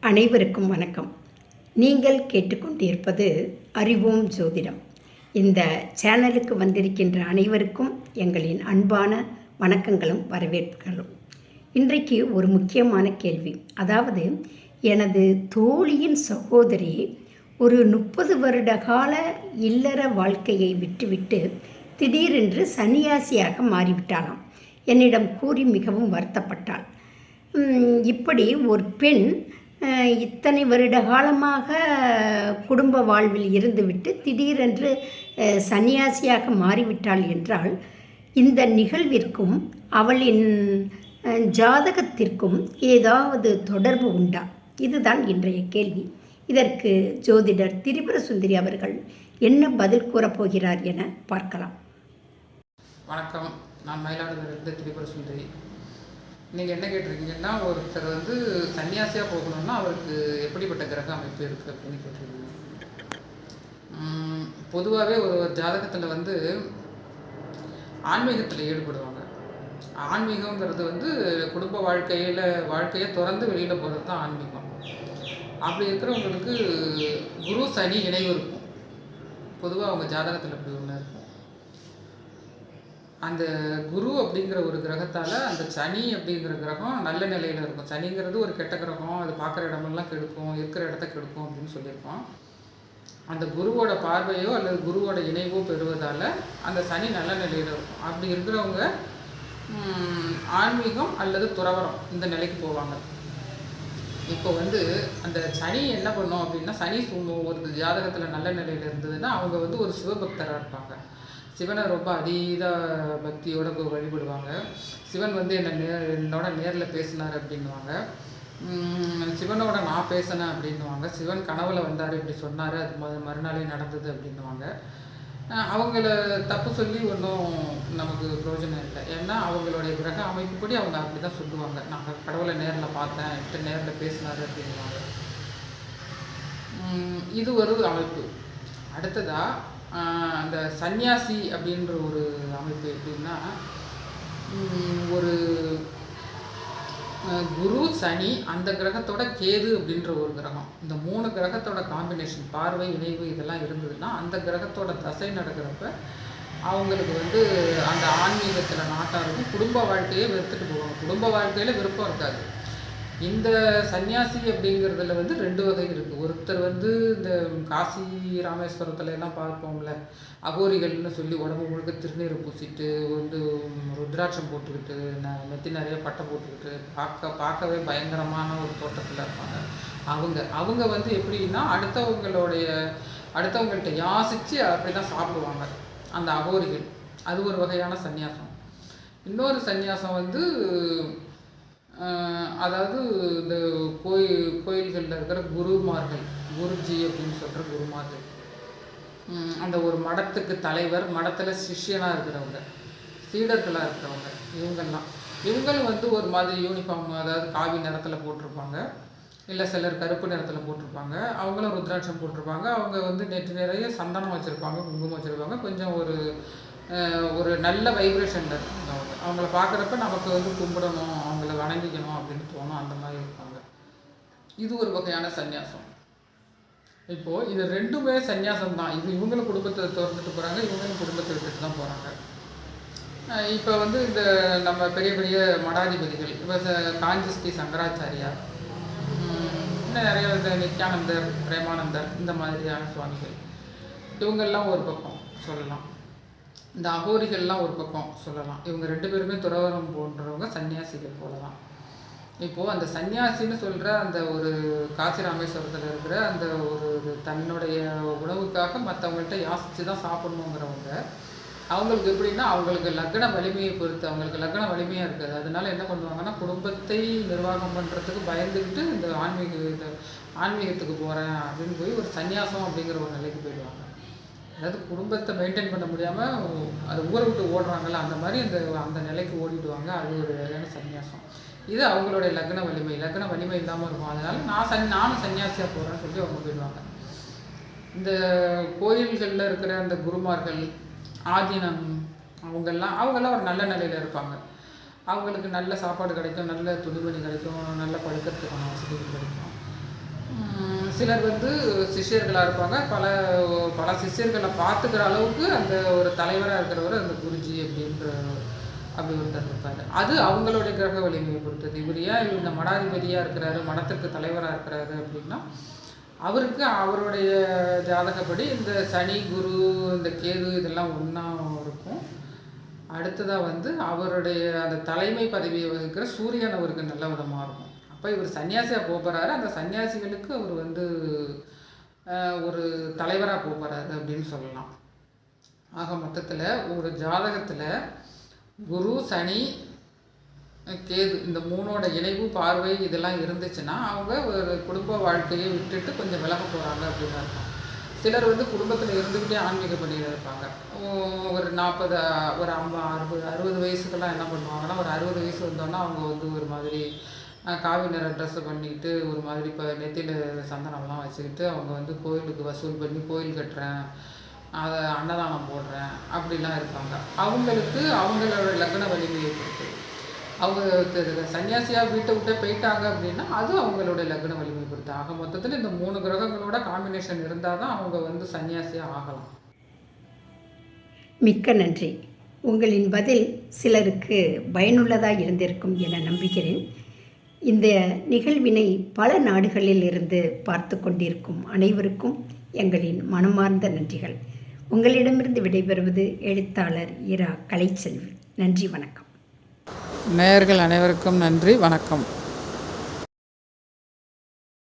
அனைவருக்கும் வணக்கம். நீங்கள் கேட்டுக்கொண்டிருப்பது அறிவோம் ஜோதிடம். இந்த சேனலுக்கு வந்திருக்கின்ற அனைவருக்கும் எங்களின் அன்பான வணக்கங்களும் வரவேற்புகளும். இன்றைக்கு ஒரு முக்கியமான கேள்வி. அதாவது, எனது தோழியின் சகோதரி ஒரு 30 வருட கால இல்லற வாழ்க்கையை விட்டுவிட்டு திடீரென்று சன்னியாசியாக மாறிவிட்டாளாம். என்னிடம் கூறி மிகவும் வருத்தப்பட்டாள். இப்படி ஒரு பெண் இத்தனை வருட காலமாக குடும்ப வாழ்வில் இருந்துவிட்டு திடீரென்று சன்னியாசியாக மாறிவிட்டாள் என்றால், இந்த நிகழ்விற்கும் அவளின் ஜாதகத்திற்கும் ஏதாவது தொடர்பு உண்டா? இதுதான் இன்றைய கேள்வி. இதற்கு ஜோதிடர் திரிபுர சுந்தரி அவர்கள் என்ன பதில் கூறப்போகிறார் என பார்க்கலாம். வணக்கம், நான் மயிலாடுதுறையிலிருந்து திரிபுர சுந்தரி. நீங்கள் என்ன கேட்டிருக்கீங்கன்னா, ஒருத்தர் சன்னியாசியாக போகணுன்னா அவருக்கு எப்படிப்பட்ட கிரக அமைப்பு இருக்குது அப்படின்னு கேட்டிருக்கீங்க. பொதுவாகவே ஒரு ஜாதகத்தில் ஆன்மீகத்தில் ஈடுபடுவாங்க. ஆன்மீகங்கிறது குடும்ப வாழ்க்கையை திறந்து வெளியில் போகிறது தான் ஆன்மீகம். அப்படி இருக்கிறவங்களுக்கு குரு சனி இணைவு இருக்கும். பொதுவாக அவங்க ஜாதகத்தில் அப்படி ஒன்று இருக்கும். அந்த குரு அப்படிங்கிற ஒரு கிரகத்தால் அந்த சனி அப்படிங்கிற கிரகம் நல்ல நிலையில் இருக்கும். சனிங்கிறது ஒரு கெட்ட கிரகம், அது பார்க்குற இடமெல்லாம் கெடுக்கும், இருக்கிற இடத்த கெடுக்கும் அப்படின்னு சொல்லியிருக்கோம். அந்த குருவோட பார்வையோ அல்லது குருவோட இணைவோ பெறுவதால் அந்த சனி நல்ல நிலையில் இருக்கும். அப்படி இருக்கிறவங்க ஆன்மீகம் அல்லது துறவரம் இந்த நிலைக்கு போவாங்க. இப்போ அந்த சனி என்ன பண்ணும் அப்படின்னா, சனி ஒரு ஜாதகத்தில் நல்ல நிலையில் இருந்ததுன்னா அவங்க ஒரு சிவபக்தராக இருப்பாங்க. சிவனை ரொம்ப அதீத பக்தியோடு வழிபடுவாங்க. சிவன் என்னோட நேரில் பேசினார் அப்படின்வாங்க. சிவனோட நான் பேசினேன் அப்படின்வாங்க. சிவன் கனவுல வந்தார், இப்படி சொன்னார், அது மறுநாளே நடந்தது அப்படின்வாங்க. அவங்கள தப்பு சொல்லி ஒன்றும் நமக்கு பிரயோஜனம் இல்லை. ஏன்னா அவங்களுடைய கிரக அமைப்புப்படி அவங்க அப்படி தான் சொல்லுவாங்க. நான் கடவுளை நேரில் பார்த்தேன், என்கிட்ட நேரில் பேசினார் அப்படின்வாங்க. இது ஒரு அமைப்பு. அடுத்ததாக அந்த சன்னியாசி அப்படின்ற ஒரு அமைப்பு எப்படின்னா, ஒரு குரு சனி அந்த கிரகத்தோட கேது அப்படின்ற ஒரு கிரகம், இந்த 3 கிரகத்தோட காம்பினேஷன், பார்வை இணைவு இதெல்லாம் இருந்ததுன்னா அந்த கிரகத்தோட தசை நடக்கிறப்ப அவங்களுக்கு அந்த ஆன்மீகத்தில் நாட்டம் இருக்கும். குடும்ப வாழ்க்கையே வெறுத்துட்டு போவாங்க. குடும்ப வாழ்க்கையில் விருப்பம் இருக்காது. இந்த சன்னியாசி அப்படிங்கிறதுல 2 வகை இருக்குது. ஒருத்தர் இந்த காசி ராமேஸ்வரத்துல எல்லாம் பார்ப்போம்ல, அகோரிகள்னு சொல்லி உடம்பு முழுக்க திருநீரை பூசிட்டு ருத்ராட்சம் போட்டுக்கிட்டு நெத்தி நிறைய பட்டை போட்டுக்கிட்டு பார்க்கவே பயங்கரமான ஒரு தோட்டத்தில் இருப்பாங்க. அவங்க எப்படின்னா அடுத்தவங்கள்ட்ட யாசித்து அப்படி தான் சாப்பிடுவாங்க அந்த அகோரிகள். அது ஒரு வகையான சன்னியாசம். இன்னொரு சன்னியாசம் அதாவது இந்த கோயில்களில் இருக்கிற குருமார்கள், குருஜி அப்படின்னு சொல்கிற குருமார்கள், அந்த ஒரு மடத்துக்கு தலைவர், மடத்தில் சிஷ்யனாக இருக்கிறவங்க, சீடர்களாக இருக்கிறவங்க, இவங்களும் ஒரு மாதிரி யூனிஃபார்ம், அதாவது காவி நிறத்தில் போட்டிருப்பாங்க, இல்லை சிலர் கருப்பு நிறத்தில் போட்டிருப்பாங்க. அவங்களும் ருத்ராட்சம் போட்டிருப்பாங்க. அவங்க நெற்றி நிறைய சந்தனம் வச்சுருப்பாங்க, குங்குமம் வச்சுருப்பாங்க. கொஞ்சம் ஒரு நல்ல வைப்ரேஷனில் இருப்பாங்க. அவங்கள பார்க்குறப்ப நமக்கு கும்பிடணும், அவங்கள வணங்கிக்கணும் அப்படின்னு தோணும். அந்த மாதிரி இருப்பாங்க. இது ஒரு வகையான சன்னியாசம். இப்போது இது 2மே சன்னியாசம் தான். இவங்களும் குடும்பத்தை திறந்துட்டு போகிறாங்க, இவங்களும் குடும்பத்தை விட்டுட்டு தான் போகிறாங்க. இப்போ இந்த நம்ம பெரிய பெரிய மடாதிபதிகள், இப்போ காஞ்சி ஸ்ரீ சங்கராச்சாரியார், இன்னும் நிறைய நித்யானந்தர், பிரேமானந்தர், இந்த மாதிரியான சுவாமிகள், இவங்கெல்லாம் ஒரு பக்கம் சொல்லலாம். இந்த அகோரிகள்லாம் ஒரு பக்கம் சொல்லலாம். இவங்க 2 பேருமே துறவரம் போன்றவங்க, சன்னியாசிகள் போல தான். இப்போது அந்த சன்னியாசின்னு சொல்கிற அந்த ஒரு காசி ராமேஸ்வரத்தில் இருக்கிற அந்த ஒரு தன்னுடைய உணவுக்காக மற்றவங்கள்ட்ட யாசித்து தான் சாப்பிட்ணுங்கிறவங்க, அவங்களுக்கு எப்படின்னா, அவங்களுக்கு லக்ன வலிமையை பொறுத்து, அவங்களுக்கு லக்ன வலிமையாக இருக்காது. அதனால என்ன பண்ணுவாங்கன்னா, குடும்பத்தை நிர்வாகம் பண்ணுறதுக்கு பயந்துக்கிட்டு இந்த ஆன்மீகத்துக்கு போகிறேன் அப்படின்னு போய் ஒரு சன்னியாசம் அப்படிங்கிற ஒரு நிலைக்கு போயிடுவாங்க. அதாவது குடும்பத்தை மெயின்டைன் பண்ண முடியாமல் அது ஊரை விட்டு ஓடுறாங்கல்ல, அந்த மாதிரி அந்த நிலைக்கு ஓடிடுவாங்க. அது ஒரு வகையான சன்னியாசம். இது அவங்களுடைய லக்ன வலிமை இல்லாமல் இருக்கும். அதனால் நானும் சன்னியாசியாக போகிறேன்னு சொல்லி அவங்க போயிடுவாங்க. இந்த கோயில்களில் இருக்கிற அந்த குருமார்கள், ஆதீனம், அவங்கெல்லாம் ஒரு நல்ல நிலையில் இருப்பாங்க. அவங்களுக்கு நல்ல சாப்பாடு கிடைக்கும், நல்ல துணிமணி கிடைக்கும், நல்ல படுக்கிறதுக்கான வசதிகள் கிடைக்கும். சிலர் வந்து சிஷ்யர்களாக இருப்பாங்க. பல பல சிஷ்யர்களை பார்த்துக்கிற அளவுக்கு அந்த ஒரு தலைவராக இருக்கிறவர் அந்த குருஜி அப்படி ஒருத்தர் இருப்பார். அது அவங்களுடைய கிரக வலிமையை பொறுத்தது. இவர் ஏன் இந்த மடாதிபதியாக இருக்கிறாரு, மடத்திற்கு தலைவராக இருக்கிறாரு அப்படின்னா, அவருக்கு அவருடைய ஜாதகப்படி இந்த சனி, குரு, இந்த கேது இதெல்லாம் ஒன்றா இருக்கும். அடுத்ததாக வந்து அவருடைய அந்த தலைமை பதவியை வகிக்கிற சூரியன் அவருக்கு நல்ல விதமாக இருக்கும். அப்போ இவர் சன்னியாசியாக போகிறாரு. அந்த சன்னியாசிகளுக்கு அவர் வந்து ஒரு தலைவராக போகிறாரு அப்படின்னு சொல்லலாம். ஆக மொத்தத்தில் ஒரு ஜாதகத்தில் குரு, சனி, கேது இந்த 3ஓட இணைவு, பார்வை இதெல்லாம் இருந்துச்சுன்னா அவங்க ஒரு குடும்ப வாழ்க்கையை விட்டுட்டு கொஞ்சம் விலக போகிறாங்க அப்படின்னு அர்த்தம். சிலர் வந்து குடும்பத்தில் இருந்துக்கிட்டே ஆன்மீக பணியில் இருப்பாங்க. ஒரு 40, ஒரு 50, 60 வயசுக்கெல்லாம் என்ன பண்ணுவாங்கன்னா, ஒரு 60 வயசு வந்தோன்னா அவங்க வந்து ஒரு மாதிரி காவி நிற ட்ரெஸ்ஸை பண்ணிக்கிட்டு ஒரு மாதிரி இப்போ நெத்தியில் சந்தனம்லாம் வச்சுக்கிட்டு அவங்க வந்து கோயிலுக்கு வசூல் பண்ணி கோயில் கட்டுறேன், அதை அன்னதானம் போடுறேன் அப்படிலாம் இருப்பாங்க. அவங்களுக்கு அவங்களோட லக்ன வலிமையை பொறுத்து அவங்க சன்னியாசியாக வீட்டை விட்டே போயிட்டாங்க அப்படின்னா அது அவங்களோட லக்ன வலிமை பொறுத்து. ஆக மொத்தத்தில் இந்த 3 கிரகங்களோட காம்பினேஷன் இருந்தால் தான் அவங்க வந்து சன்னியாசியாக ஆகலாம். மிக்க நன்றி. உங்களின் பதில் சிலருக்கு பயனுள்ளதாக இருந்திருக்கும் என நம்புகிறேன். இந்த நிகழ்வினை பல நாடுகளில் இருந்து பார்த்து கொண்டிருக்கும் அனைவருக்கும் எங்களின் மனமார்ந்த நன்றிகள். உங்களிடமிருந்து விடைபெறுவது எழுத்தாளர் இரா கலைச்செல்வி. நன்றி, வணக்கம். நேயர்கள் அனைவருக்கும் நன்றி, வணக்கம்.